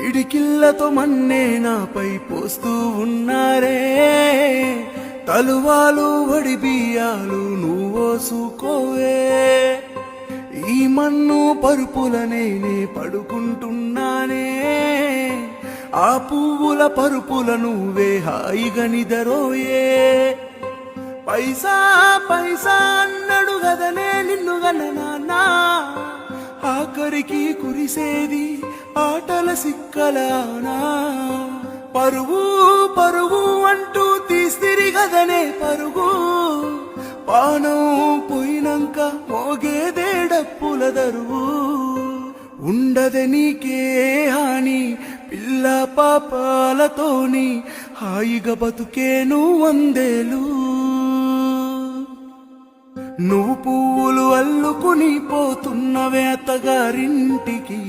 పిడికిళ్లతో మన్నే నాపై పోస్తూ ఉన్నారే, తలువాలు వడి బియ్యాలు నువ్వోసుకోవే. ఈ మన్ను పరుపుల నేనే పడుకుంటున్నానే, ఆ పువ్వుల పరుపుల నువ్వే హాయిగా నిదరోయే. పైసా పైసా అన్నడు గదనే నిన్ను గన్న నాన్న, ఆఖరికి కురిసేది ఆటల సిక్కలానా. పరువు పరువు అంటూ తీస్తిరి గదనే పరుగు, పానం పోయినంక మోగేదే డప్పుల దరువు. ఉండదే నీకే హాని పిల్ల పాపాలతోని, హాయిగా బతుకేను వందేలు. నువ్వు పువ్వులు అల్లుకుని పోతున్నవే అత్తగారింటికి,